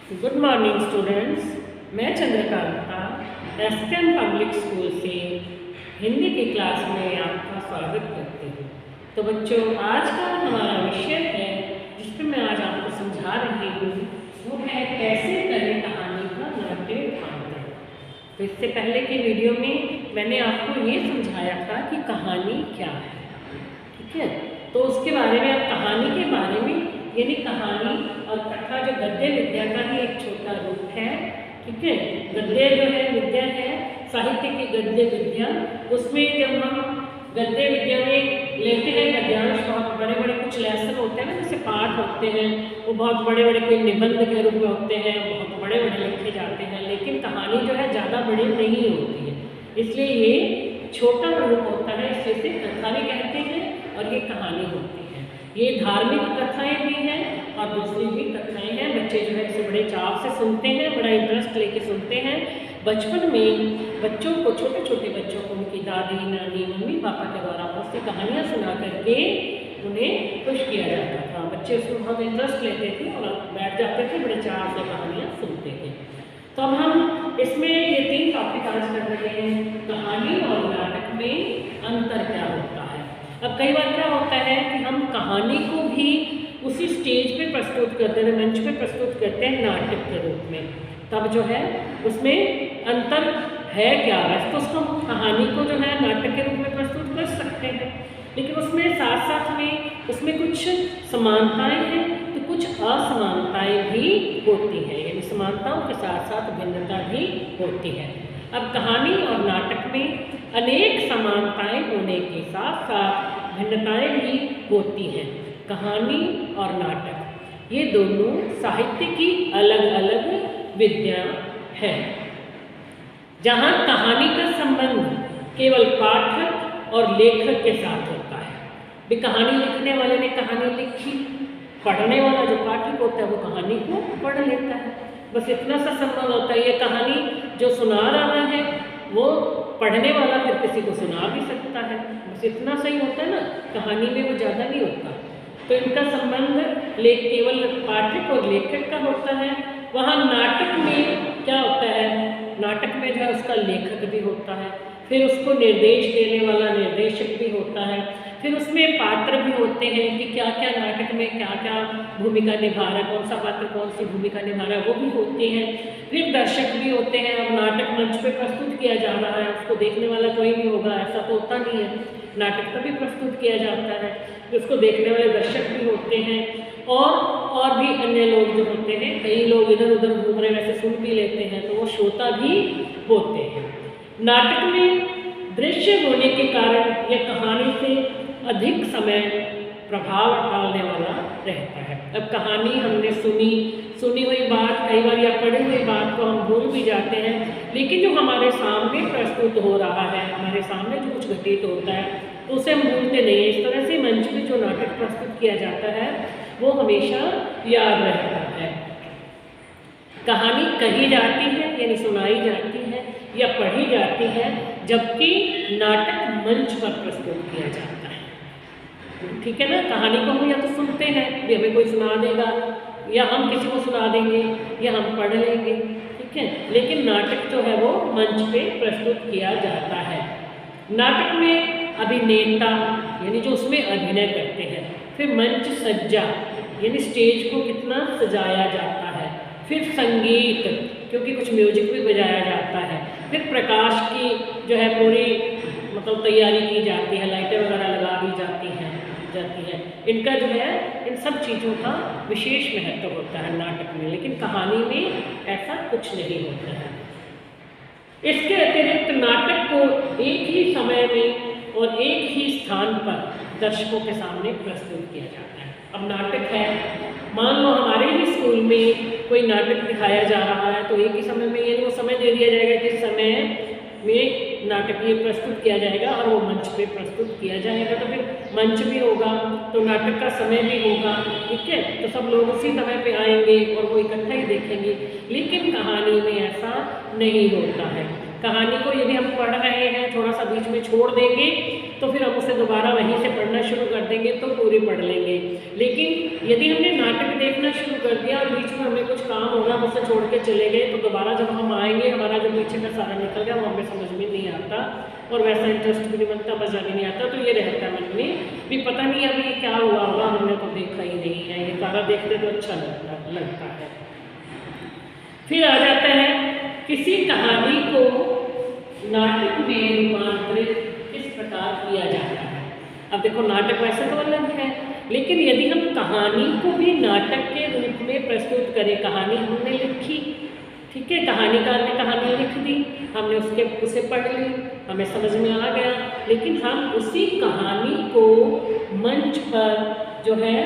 Good morning students. मैं Chandrakanta SKM public school से हिंदी की क्लास में आपका स्वागत करती हूँ। तो बच्चों, आज का हमारा विषय है जिस पर मैं आज आपको समझा रही हूँ वो है कैसे करें कहानी का नाट्य रूपांतरण। तो इससे पहले की वीडियो में मैंने आपको ये समझाया था कि कहानी क्या है, ठीक है। तो उसके बारे में, अब कहानी के बारे में, यानी कहानी और कथा जो गद्य विद्या का ही एक छोटा रूप है, ठीक है। गद्य जो है विद्या है, साहित्य की गद्य विद्या। उसमें जब हम गद्य विद्या में लेते हैं गद्यांश, बहुत बड़े बड़े कुछ लेसन होते हैं ना, जैसे पाठ होते हैं, वो बहुत बड़े बड़े कोई निबंध के रूप में होते हैं, बहुत बड़े बड़े लिखे जाते हैं। लेकिन कहानी जो है ज़्यादा बड़ी नहीं होती है, इसलिए ये छोटा रूप होता है, इसलिए कथा भी कहते हैं और ये कहानी होती है। ये धार्मिक कथाएं भी हैं और दूसरी भी कथाएं हैं। बच्चे जो है इसे बड़े चाव से सुनते हैं, बड़ा इंटरेस्ट लेके सुनते हैं। बचपन में बच्चों को, छोटे छोटे बच्चों को उनकी दादी, नानी, मम्मी पापा के द्वारा बहुत सी कहानियाँ सुना करके उन्हें खुश किया जाता था। बच्चे उसमें बहुत इंटरेस्ट लेते थे और बैठ जाते थे, बड़े चाव से कहानियाँ सुनते थे। तो अब हम इसमें ये 3 टॉपिक आज कर रहे हैं, कहानी और नाटक में अंतर क्या होता है। अब कई बार क्या होता है कि हम कहानी को भी उसी स्टेज पे प्रस्तुत करते हैं, मंच पे प्रस्तुत करते हैं नाटक के रूप में। तब जो है उसमें अंतर है क्या है, तो उसको कहानी को जो है नाटक के रूप में प्रस्तुत कर सकते हैं, लेकिन उसमें साथ साथ में उसमें कुछ समानताएं हैं तो कुछ असमानताएं भी होती हैं, यानी समानताओं के साथ साथ भिन्नता भी होती है। अब कहानी और नाटक में अनेक समानताएं होने के साथ साथ भिन्नताएं भी होती हैं। कहानी और नाटक ये दोनों साहित्य की अलग अलग विद्या है। जहाँ कहानी का संबंध केवल पाठक और लेखक के साथ होता है, भी कहानी लिखने वाले ने कहानी लिखी, पढ़ने वाला जो पाठक होता है वो कहानी को पढ़ लेता है, बस इतना सा संबंध होता है। ये कहानी जो सुना रहा है वो पढ़ने वाला फिर किसी को सुना भी सकता है, बस इतना सही होता है ना, कहानी में वो ज़्यादा नहीं होता। तो इनका संबंध केवल पाठक और लेखक का होता है। वहाँ नाटक में क्या होता है, नाटक में जो है उसका लेखक भी होता है, फिर उसको निर्देश देने वाला निर्देशक भी होता है, फिर उसमें पात्र भी होते हैं कि क्या क्या नाटक में क्या क्या भूमिका निभा रहा है, कौन सा पात्र कौन सी भूमिका निभा रहा है वो भी होते हैं। फिर दर्शक भी होते हैं। अब नाटक मंच पे प्रस्तुत किया जा रहा है, उसको देखने वाला कोई भी होगा ऐसा तो होता नहीं है, नाटक का भी प्रस्तुत किया जाता है, उसको देखने वाले दर्शक भी होते हैं और भी अन्य लोग जो होते हैं, कई लोग इधर उधर घूम रहे वैसे सुन भी लेते हैं, तो वो श्रोता भी होते हैं। नाटक में दृश्य होने के कारण यह कहानी से अधिक समय प्रभाव डालने वाला रहता है। अब कहानी हमने सुनी हुई बात कई बार या पढ़ी हुई बात को हम भूल भी जाते हैं, लेकिन जो हमारे सामने प्रस्तुत हो रहा है, हमारे सामने जो कुछ घटित होता है तो उसे हम भूलते नहीं हैं। इस तरह से मंच में जो नाटक प्रस्तुत किया जाता है वो हमेशा याद रहता है। कहानी कही जाती है यानी सुनाई जाती है या पढ़ी जाती है, जबकि नाटक मंच पर प्रस्तुत किया जाता है, ठीक है ना। कहानी को हम या तो सुनते हैं, भी हमें कोई सुना देगा, या हम किसी को सुना देंगे, या हम पढ़ लेंगे, ठीक है। लेकिन नाटक जो है वो मंच पे प्रस्तुत किया जाता है। नाटक में अभिनेता यानी जो उसमें अभिनय करते हैं, फिर मंच सज्जा यानी स्टेज को कितना सजाया जाता है, फिर संगीत क्योंकि कुछ म्यूजिक भी बजाया जाता है, फिर प्रकाश की जो है पूरी मतलब तैयारी की जाती है, लाइटें वगैरह लगा दी जाती हैं। इनका जो है इन सब चीज़ों का विशेष महत्व होता है नाटक में, लेकिन कहानी में ऐसा कुछ नहीं होता है। इसके अतिरिक्त नाटक को एक ही समय में और एक ही स्थान पर दर्शकों के सामने प्रस्तुत किया जाता है। अब नाटक है, मान लो हमारे ही स्कूल में कोई नाटक दिखाया जा रहा है तो एक ही समय में, यानी वो समय दे दिया जाएगा कि समय में नाटक ये प्रस्तुत किया जाएगा और वो मंच पे प्रस्तुत किया जाएगा, तो फिर मंच भी होगा तो नाटक का समय भी होगा, ठीक है। तो सब लोग उसी समय पे आएंगे और वो इकट्ठा ही देखेंगे। लेकिन कहानी में ऐसा नहीं होता है। कहानी को यदि हम पढ़ रहे हैं, थोड़ा सा बीच में छोड़ देंगे तो फिर हम उसे दोबारा वहीं से पढ़ना शुरू कर देंगे तो पूरी पढ़ लेंगे। लेकिन यदि हमने नाटक देखना शुरू कर दिया और बीच में हमें कुछ काम होगा, उसे छोड़ के चले गए, तो दोबारा जब हम आएंगे हमारा जो पीछे का सारा निकल गया वो हमें समझ में नहीं आता और वैसा इंटरेस्ट भी नहीं बनता, मजा भी नहीं आता। तो ये रहता है मन में भी पता नहीं अभी क्या हुआ होगा, हमने तो देखा ही नहीं है, ये सारा देखते तो अच्छा लगता है। फिर आ जाता है किसी कहानी को नाटक में रूपांतरित किस प्रकार किया जाता है। अब देखो नाटक वैसे तो अलग है, लेकिन यदि हम कहानी को भी नाटक के रूप में प्रस्तुत करें, कहानी हमने लिखी, ठीक है, कहानीकार ने कहानी लिख दी, हमने उसे पढ़ ली, हमें समझ में आ गया, लेकिन हम उसी कहानी को मंच पर जो है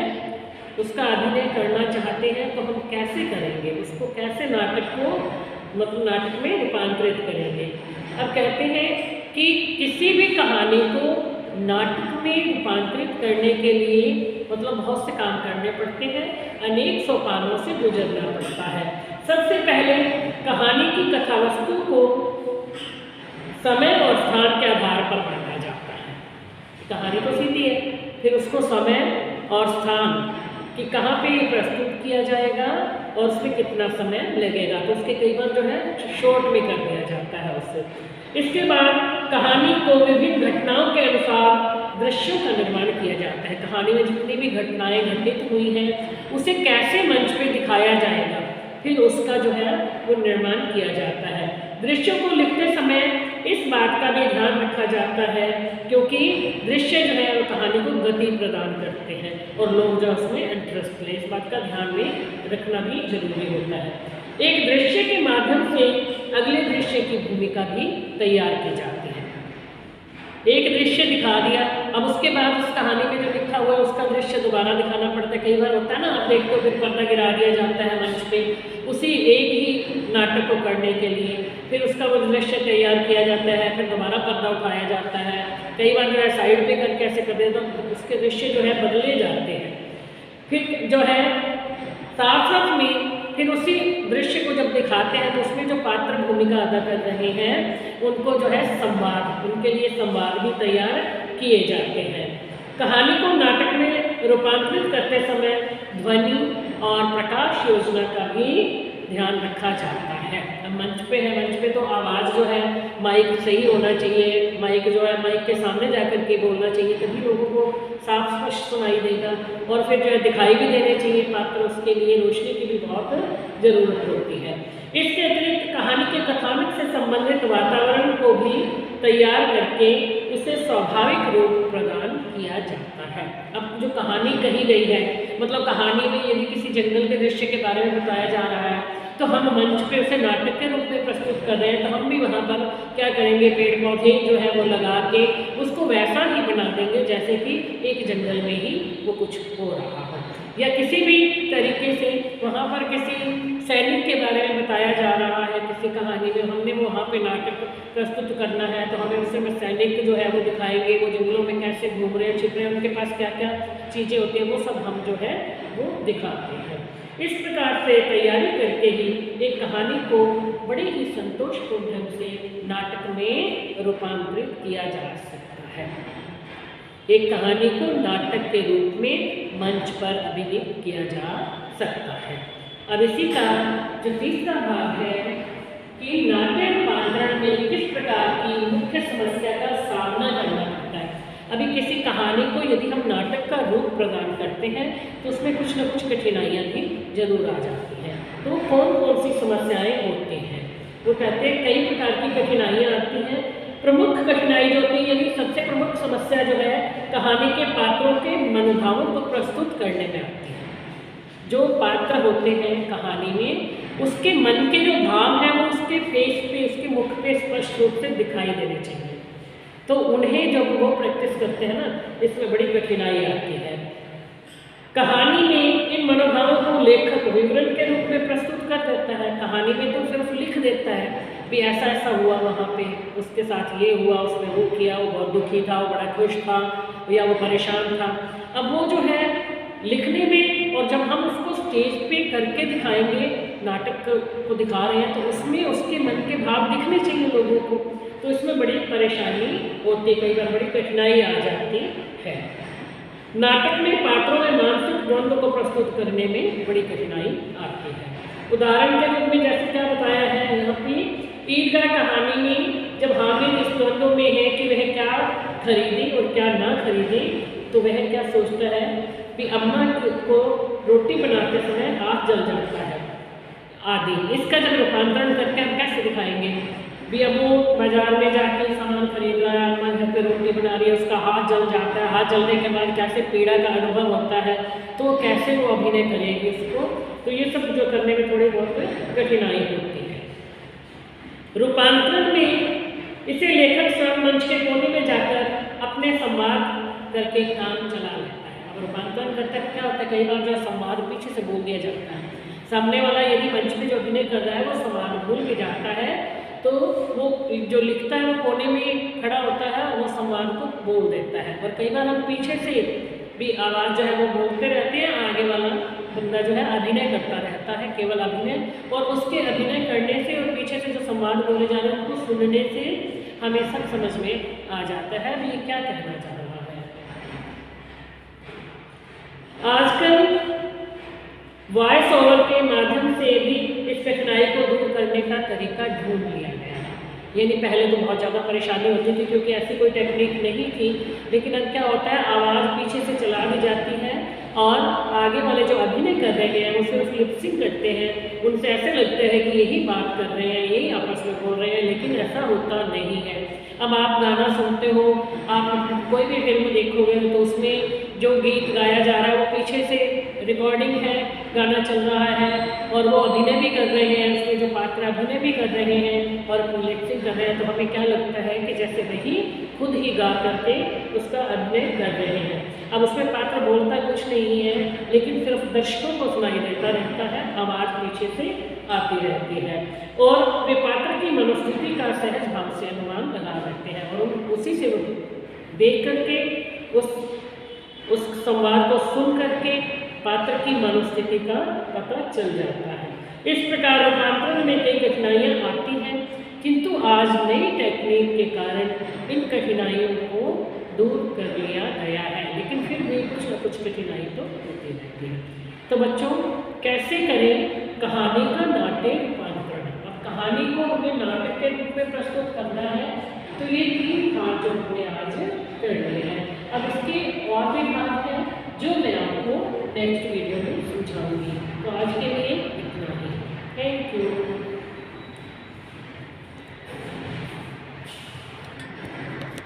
उसका अभिनय करना चाहते हैं तो हम कैसे करेंगे, उसको कैसे नाटक को मतलब नाटक में रूपांतरित करेंगे। अब कहते हैं कि किसी भी कहानी को नाटक में रूपांतरित करने के लिए मतलब बहुत से काम करने पड़ते हैं, अनेक सोपानों से गुजरना पड़ता है। सबसे पहले कहानी की कथावस्तु को समय और स्थान के आधार पर बांटा जाता है। कहानी तो सीधी है, फिर उसको समय और स्थान कि कहाँ पे ये प्रस्तुत किया जाएगा और उसमें कितना समय लगेगा, तो उसके कई बार जो है शॉर्ट में कर दिया जाता है उससे। इसके बाद कहानी को विभिन्न घटनाओं के अनुसार दृश्यों का निर्माण किया जाता है। कहानी में जितनी भी घटनाएं घटित हुई हैं उसे कैसे मंच पे दिखाया जाएगा, फिर उसका जो है वो निर्माण किया जाता है। दृश्यों को लिखते समय इस बात का भी ध्यान रखा जाता है क्योंकि दृश्य जो है वो कहानी को गति प्रदान करते हैं और लोग जो उसमें इंटरेस्ट लें, इस बात का ध्यान में रखना भी जरूरी होता है। एक दृश्य के माध्यम से अगले दृश्य की भूमिका भी तैयार की जाती है। एक दृश्य दिखा दिया, अब उसके बाद उस कहानी में जो लिखा हुआ है उसका दृश्य दोबारा दिखाना पड़ता है। कई बार होता है ना, आप देखते हो फिर पर्दा गिरा दिया जाता है मंच पे उसी एक ही नाटक को करने के लिए, फिर उसका वो दृश्य तैयार किया जाता है, फिर दोबारा पर्दा उठाया जाता है। कई बार जो है साइड पे करके ऐसे कर देते तो उसके दृश्य जो है बदले जाते हैं। फिर जो है साथ साथ में फिर उसी दृश्य को जब दिखाते हैं तो उसमें जो पात्र भूमिका अदा कर रहे हैं उनको जो है संवाद, उनके लिए संवाद भी तैयार किए जाते हैं। कहानी को नाटक में रूपांतरित करते समय ध्वनि और प्रकाश योजना का भी ध्यान रखा जाता है। अब मंच पे है, मंच पे तो आवाज़ जो है माइक सही होना चाहिए, माइक जो है माइक के सामने जाकर के बोलना चाहिए, तभी लोगों को साफ स्पष्ट सुनाई देगा। और फिर जो है दिखाई भी देने चाहिए पात्र, उसके लिए रोशनी की भी बहुत ज़रूरत होती है। इसके अतिरिक्त कहानी के कथानक से संबंधित वातावरण को भी तैयार करके उसे स्वाभाविक रूप प्रदान किया जाता है। अब जो कहानी कही गई है, मतलब कहानी में यदि किसी जंगल के दृश्य के बारे में बताया जा रहा है तो हम मंच पे उसे नाटक के रूप में प्रस्तुत कर रहे हैं, तो हम भी वहाँ पर क्या करेंगे, पेड़ पौधे जो है वो लगा के उसको वैसा ही बना देंगे जैसे कि एक जंगल में ही वो कुछ हो रहा हो। या किसी भी तरीके से वहाँ पर किसी सैनिक के बारे में बताया जा रहा है, किसी कहानी में हमने वहाँ पे नाटक प्रस्तुत करना है तो हमें उसमें सैनिक जो है वो दिखाएंगे, वो जंगलों में कैसे घूम रहे हैं, छिप रहे हैं, उनके पास क्या क्या चीज़ें होती हैं वो सब हम जो है वो दिखाते हैं। इस प्रकार से तैयारी करके ही एक कहानी को बड़े ही संतोषपूर्ण ढंग से नाटक में रूपांतरित किया जा सकता है। एक कहानी को नाटक के रूप में मंच पर अभिनय किया जा सकता है। अब इसी का जो तीसरा भाग है कि नाट्य रूपांतरण में किस प्रकार की मुख्य समस्या का सामना करना पड़ता है। अभी किसी कहानी को यदि हम नाटक का रूप प्रदान करते हैं तो उसमें कुछ न कुछ कठिनाइयाँ भी जरूर आ जाती हैं। तो कौन कौन सी समस्याएं होती हैं, वो कहते हैं कई प्रकार की कठिनाइयाँ आती हैं। प्रमुख कठिनाई जो होती है, यानी सबसे प्रमुख समस्या जो है कहानी के पात्रों के मनोभावों को प्रस्तुत करने में आती है। जो पात्र होते हैं कहानी में उसके मन के जो भाव हैं वो उसके फेस पे, उसके मुख पे स्पष्ट रूप से दिखाई देने चाहिए। तो उन्हें जब वो प्रैक्टिस करते हैं ना, इसमें बड़ी कठिनाई आती है। कहानी में इन मनोभावों को लेखक विवरण के रूप में प्रस्तुत कर देता है। कहानी में तो सिर्फ लिख देता है भी ऐसा ऐसा हुआ वहाँ पे, उसके साथ ये हुआ, उसने वो किया, वो बहुत दुखी था, वो बड़ा खुश था या वो परेशान था। अब वो जो है लिखने में और जब हम उसको स्टेज पे करके दिखाएंगे नाटक को दिखा रहे हैं तो उसमें उसके मन के भाव दिखने चाहिए लोगों को, तो इसमें बड़ी परेशानी होती है, कई बार बड़ी कठिनाई आ जाती है। नाटक में पात्रों में मानसिक द्वंद्व को प्रस्तुत करने में बड़ी कठिनाई आती है। उदाहरण के रूप में जैसे क्या बताया है यहाँ पे, ईदगाह कहानी में जब हामिद इस द्वंद्व में है कि वह क्या खरीदे और क्या ना खरीदे, तो वह क्या सोचता है कि अम्मा को रोटी बनाते समय हाथ जल जाता है आदि। इसका जब रूपांतरण करके हम कैसे दिखाएंगे भी, अब वो बाजार में जाके सामान खरीद रहा है, अम्मा घर पे रोटी बना रही है, उसका हाथ जल जाता है, हाथ जलने के बाद कैसे पीड़ा का अनुभव होता है, तो कैसे वो अभिनय करेगी इसको, तो ये सब जो करने में थोड़ी बहुत कठिनाई होती है। रूपांतरण में इसे लेखक स्वयं मंच के कोने में जाकर अपने संवाद करके काम चला लेता है। अब रूपांतरण करते क्या होता है, कई बार जो संवाद पीछे से बोल दिया जाता है, सामने वाला यदि मंच पे जो अभिनय कर रहा है वो संवाद भूल भी जाता है, तो वो जो लिखता है वो कोने में खड़ा होता है, वो संवाद को बोल देता है। और कई बार हम पीछे से भी आवाज़ जो है वो बोलते रहते हैं, आगे वाला बंदा जो है अभिनय करता रहता है, केवल अभिनय, और उसके अभिनय करने से और पीछे से जो संवाद बोले जा रहे हैं उनको सुनने से हमें सब समझ में आ जाता है भी ये क्या कहना चाह रहा है। आजकल वॉइस ओवर के माध्यम से भी इस कठिनाई को दूर करने का तरीका ढूंढ लिया गया है। यानी पहले तो बहुत ज़्यादा परेशानी होती थी क्योंकि ऐसी कोई टेक्निक नहीं थी, लेकिन अब क्या होता है, आवाज़ पीछे से चला दी जाती है और आगे वाले जो अभिनय कर रहे हैं वो सिर्फ लिपसिंग करते हैं, उनसे ऐसे लगता है कि यही बात कर रहे हैं, यही आपस में बोल रहे हैं, लेकिन ऐसा होता नहीं है। अब आप गाना सुनते हो, आप कोई भी फिल्म देखोगे तो उसमें जो गीत गाया जा रहा है वो पीछे से रिकॉर्डिंग है, गाना चल रहा है और वो अभिनय भी कर रहे हैं, उसमें जो पात्र अभिनय भी कर रहे हैं और लिपसिंग कर रहे हैं, तो हमें क्या लगता है कि जैसे वही खुद ही गा करके उसका अभिनय कर रहे हैं। अब उसमें पात्र बोलता कुछ नहीं है, लेकिन सिर्फ दर्शकों को सुनाई देता रहता है, आवाज़ पीछे से आती रहती है और वे पात्र की मनोस्थिति का सहज भाव से अनुमान लगा सकते हैं और उसी से देख करके उस संवाद को सुन करके पात्र की मनोस्थिति का पता चल जाता है। इस प्रकार रूपांतरण में कई कठिनाइयाँ आती हैं, किंतु आज नई टेक्निक के कारण इन कठिनाइयों को दूर कर लिया गया है, लेकिन फिर भी कुछ न कुछ कठिनाई तो होती रहती है। तो बच्चों, कैसे करें कहानी का नाट्य रूपांतरण। अब कहानी को हमें नाटक के रूप में प्रस्तुत करना है, तो ये 3 भाग जो हमने आज कर लिए हैं। अब इसके और भी भाग हैं जो मैं आपको नेक्स्ट